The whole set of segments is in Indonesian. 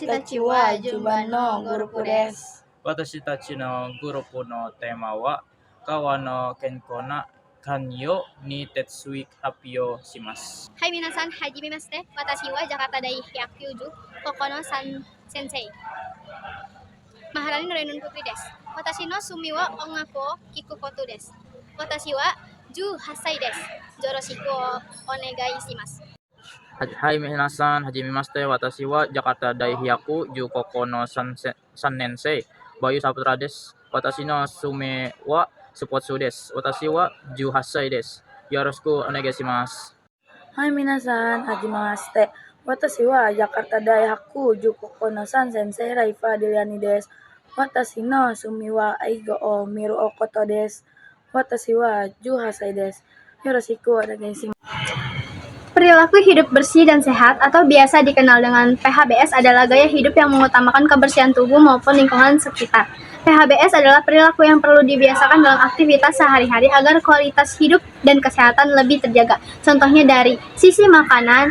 たちは順番のグループです。私たちのグループのテーマは川の健康な関与に鉄ウィーク発表します。はい、皆さん、はじめまして。私はジャカタ大190、ここの先生。Maharani Nurinun Putri です。私の趣味は音楽を聴くことです。私は18歳です。よろしくお願いします。はい、皆さん、はじめまして。私はジャカタ大110高校の3年生、Bayu Saputra です。私の趣味はスポーツです。私は18歳です。よろしくお願いします。はい、皆さん、はじめまして。私はジャカタ大学10高校の3年生、Raifa Diliani です。私の趣味は英語を見ることです。私は18歳です。よろしくお願いします。Perilaku hidup bersih dan sehat atau biasa dikenal dengan PHBS adalah gaya hidup yang mengutamakan kebersihan tubuh maupun lingkungan sekitar. PHBS adalah perilaku yang perlu dibiasakan dalam aktivitas sehari-hari agar kualitas hidup dan kesehatan lebih terjaga. Contohnya dari sisi makanan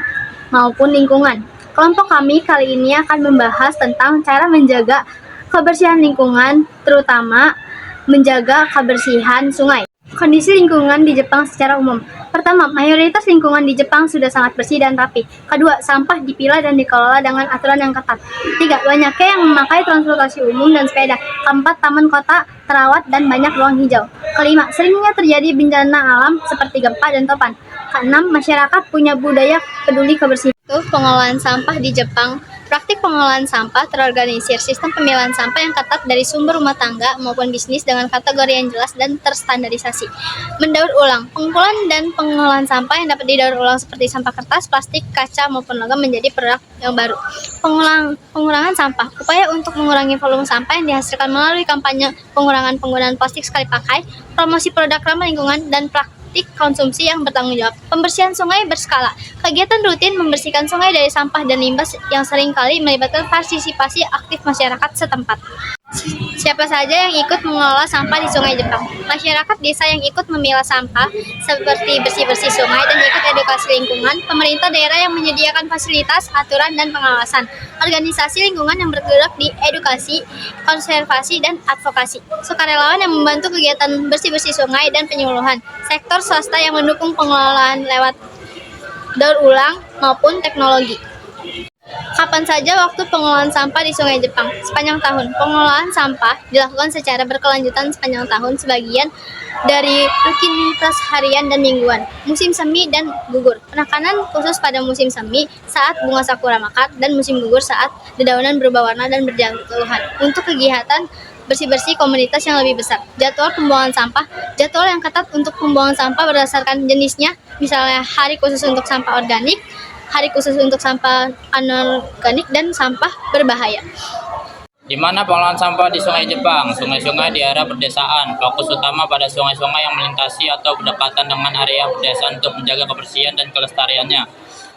maupun lingkungan. Kelompok kami kali ini akan membahas tentang cara menjaga kebersihan lingkungan, terutama menjaga kebersihan sungai. Kondisi lingkungan di Jepang secara umum. Pertama, mayoritas lingkungan di Jepang sudah sangat bersih dan rapi. Kedua, sampah dipilah dan dikelola dengan aturan yang ketat. Tiga, banyaknya yang memakai transportasi umum dan sepeda. Keempat, taman kota terawat dan banyak ruang hijau. Kelima, seringnya terjadi bencana alam seperti gempa dan topan. Keenam, masyarakat punya budaya peduli kebersihan. Pengelolaan sampah di Jepang. Praktik pengelolaan sampah terorganisir. Sistem pemilahan sampah yang ketat dari sumber rumah tangga maupun bisnis dengan kategori yang jelas dan terstandarisasi. Mendaur ulang. Pengumpulan dan pengelolaan sampah yang dapat didaur ulang seperti sampah kertas, plastik, kaca maupun logam menjadi produk yang baru. Pengurangan sampah. Upaya untuk mengurangi volume sampah yang dihasilkan melalui kampanye pengurangan penggunaan plastik sekali pakai, promosi produk ramah lingkungan, dan praktik konsumsi yang bertanggung jawab. Pembersihan sungai berskala. Kegiatan rutin membersihkan sungai dari sampah dan limbah yang seringkali melibatkan partisipasi aktif masyarakat setempat. Siapa saja yang ikut mengelola sampah di Sungai Jepang? Masyarakat desa yang ikut memilah sampah seperti bersih-bersih sungai dan ikut edukasi lingkungan, pemerintah daerah yang menyediakan fasilitas, aturan, dan pengawasan, organisasi lingkungan yang bergerak di edukasi, konservasi, dan advokasi, sukarelawan yang membantu kegiatan bersih-bersih sungai dan penyuluhan, sektor swasta yang mendukung pengelolaan lewat daur ulang maupun teknologi. Kapan saja waktu pengelolaan sampah di Sungai Jepang? Sepanjang tahun. Pengelolaan sampah dilakukan secara berkelanjutan sepanjang tahun, sebagian dari rutinitas harian dan mingguan. Musim semi dan gugur. Penekanan khusus pada musim semi saat bunga sakura mekar dan musim gugur saat dedaunan berubah warna dan berjatuhan. Untuk kegiatan bersih-bersih komunitas yang lebih besar. Jadwal pembuangan sampah. Jadwal yang ketat untuk pembuangan sampah berdasarkan jenisnya, misalnya hari khusus untuk sampah organik, hari khusus untuk sampah anorganik, dan sampah berbahaya. Di mana pengelolaan sampah di Sungai Jepang? Sungai-sungai di area perdesaan. Fokus utama pada sungai-sungai yang melintasi atau berdekatan dengan area perdesaan untuk menjaga kebersihan dan kelestariannya.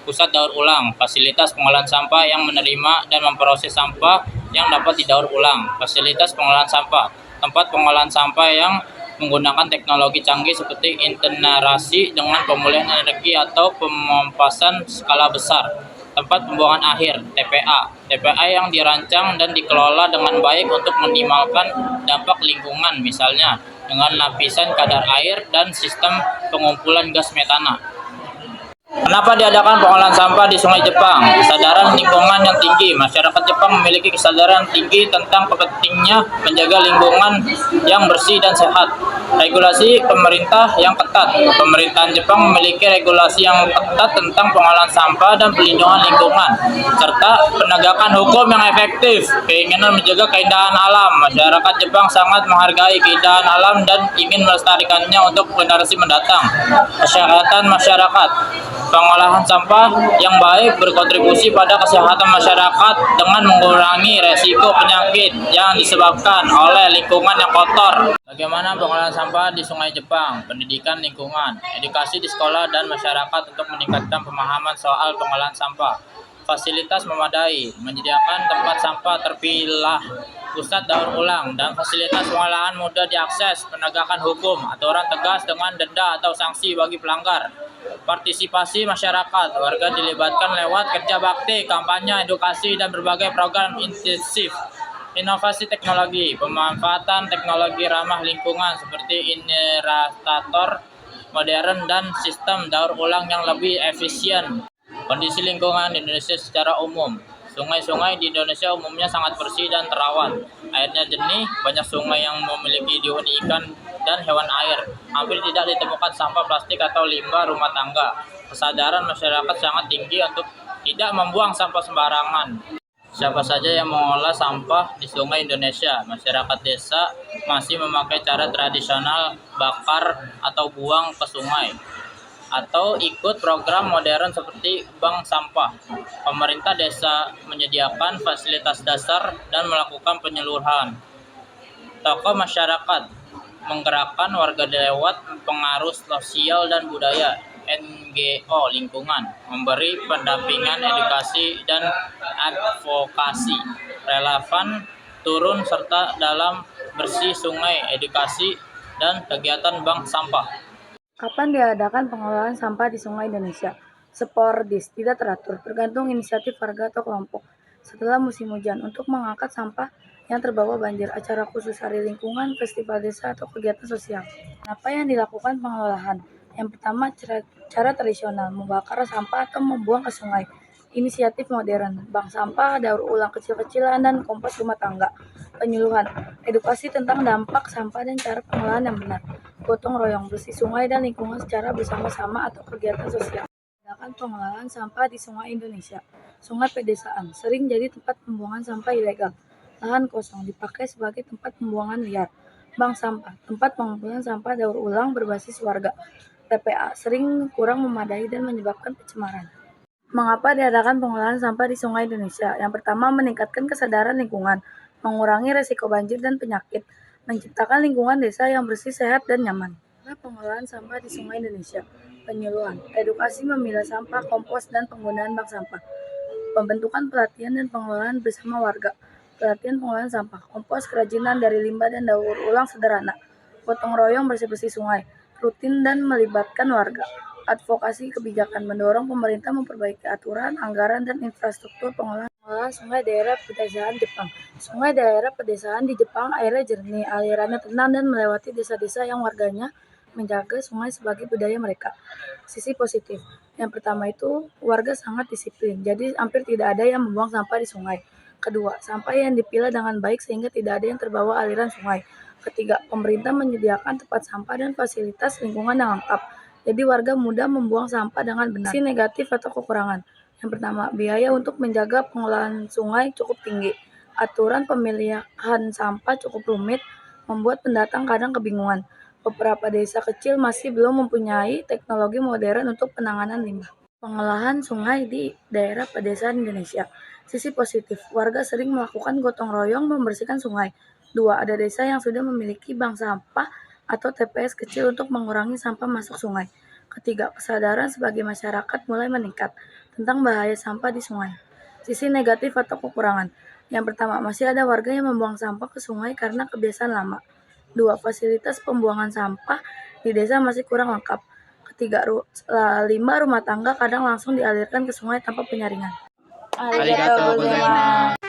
Pusat daur ulang. Fasilitas pengolahan sampah yang menerima dan memproses sampah yang dapat didaur ulang. Fasilitas pengolahan sampah. Tempat pengolahan sampah yang menggunakan teknologi canggih seperti integrasi dengan pemulihan energi atau pemompasan skala besar. Tempat pembuangan akhir (TPA). TPA yang dirancang dan dikelola dengan baik untuk meminimalkan dampak lingkungan, misalnya dengan lapisan kadar air dan sistem pengumpulan gas metana. Kenapa diadakan pengolahan sampah di Sungai Jepang? Kesadaran lingkungan yang tinggi. Masyarakat Jepang memiliki kesadaran tinggi tentang pentingnya menjaga lingkungan yang bersih dan sehat. Regulasi pemerintah yang ketat. Pemerintahan Jepang memiliki regulasi yang ketat tentang pengolahan sampah dan pelindungan lingkungan, serta penegakan hukum yang efektif. Keinginan menjaga keindahan alam. Masyarakat Jepang sangat menghargai keindahan alam dan ingin melestarikannya untuk generasi mendatang. Kesehatan masyarakat. Pengolahan sampah yang baik berkontribusi pada kesehatan masyarakat dengan mengurangi resiko penyakit yang disebabkan oleh lingkungan yang kotor. Bagaimana pengolahan sampah di Sungai Jepang? Pendidikan lingkungan, edukasi di sekolah dan masyarakat untuk meningkatkan pemahaman soal pengolahan sampah. Fasilitas memadai, menyediakan tempat sampah terpilah pusat daur ulang, dan fasilitas pengolahan mudah diakses, penegakan hukum, aturan tegas dengan denda atau sanksi bagi pelanggar. Partisipasi masyarakat, warga dilibatkan lewat kerja bakti, kampanye, edukasi, dan berbagai program intensif. Inovasi teknologi, pemanfaatan teknologi ramah lingkungan seperti insinerator modern dan sistem daur ulang yang lebih efisien. Kondisi lingkungan di Indonesia secara umum. Sungai-sungai di Indonesia umumnya sangat bersih dan terawat. Airnya jernih, banyak sungai yang memiliki dihuni ikan dan hewan air. Hampir tidak ditemukan sampah plastik atau limbah rumah tangga. Kesadaran masyarakat sangat tinggi untuk tidak membuang sampah sembarangan. Siapa saja yang mengolah sampah di sungai Indonesia? Masyarakat desa masih memakai cara tradisional bakar atau buang ke sungai, atau ikut program modern seperti bank sampah. Pemerintah desa menyediakan fasilitas dasar dan melakukan penyuluhan. Tokoh masyarakat menggerakkan warga lewat pengaruh sosial dan budaya. NGO lingkungan memberi pendampingan, edukasi, dan advokasi. Relevan turun serta dalam bersih sungai, edukasi, dan kegiatan bank sampah. Kapan diadakan pengolahan sampah di Sungai Indonesia? Sporadis, tidak teratur, tergantung inisiatif warga atau kelompok. Setelah musim hujan, untuk mengangkat sampah yang terbawa banjir, acara khusus hari lingkungan, festival desa, atau kegiatan sosial. Apa yang dilakukan pengolahan? Yang pertama, cara tradisional, membakar sampah atau membuang ke sungai. Inisiatif modern, bank sampah, daur ulang kecil-kecilan, dan kompos rumah tangga. Penyuluhan, edukasi tentang dampak sampah dan cara pengolahan yang benar. Gotong royong, bersih sungai dan lingkungan secara bersama-sama atau kegiatan sosial. Tindakan pengolahan sampah di Sungai Indonesia. Sungai pedesaan sering jadi tempat pembuangan sampah ilegal. Lahan kosong dipakai sebagai tempat pembuangan liar. Bank sampah, tempat pengumpulan sampah daur ulang berbasis warga. TPA sering kurang memadai dan menyebabkan pencemaran. Mengapa diadakan pengolahan sampah di Sungai Indonesia? Yang pertama, meningkatkan kesadaran lingkungan, mengurangi resiko banjir dan penyakit, menciptakan lingkungan desa yang bersih, sehat, dan nyaman. Pengolahan sampah di Sungai Indonesia. Penyuluhan, edukasi memilah sampah, kompos, dan penggunaan bank sampah. Pembentukan pelatihan dan pengolahan bersama warga. Pelatihan pengolahan sampah, kompos, kerajinan dari limbah dan daur ulang sederhana. Gotong royong bersih-bersih sungai, rutin dan melibatkan warga. Advokasi kebijakan, mendorong pemerintah memperbaiki aturan, anggaran, dan infrastruktur pengolahan sungai daerah pedesaan Jepang. Sungai daerah pedesaan di Jepang airnya jernih, alirannya tenang, dan melewati desa-desa yang warganya menjaga sungai sebagai budaya mereka. Sisi positif, yang pertama itu warga sangat disiplin, jadi hampir tidak ada yang membuang sampah di sungai. Kedua, sampah yang dipilah dengan baik sehingga tidak ada yang terbawa aliran sungai. Ketiga, pemerintah menyediakan tempat sampah dan fasilitas lingkungan yang lengkap, jadi warga mudah membuang sampah dengan benar. Sisi negatif atau kekurangan. Yang pertama, biaya untuk menjaga pengolahan sungai cukup tinggi. Aturan pemilihan sampah cukup rumit, membuat pendatang kadang kebingungan. Beberapa desa kecil masih belum mempunyai teknologi modern untuk penanganan limbah. Pengolahan sungai di daerah pedesaan Indonesia. Sisi positif, warga sering melakukan gotong royong membersihkan sungai. 2. Ada desa yang sudah memiliki bank sampah atau TPS kecil untuk mengurangi sampah masuk sungai. Ketiga, kesadaran sebagai masyarakat mulai meningkat tentang bahaya sampah di sungai. Sisi negatif atau kekurangan. Yang pertama, masih ada warga yang membuang sampah ke sungai karena kebiasaan lama. 2. Fasilitas pembuangan sampah di desa masih kurang lengkap. Ketiga, limbah rumah tangga kadang langsung dialirkan ke sungai tanpa penyaringan. Arigatou gozaimasu.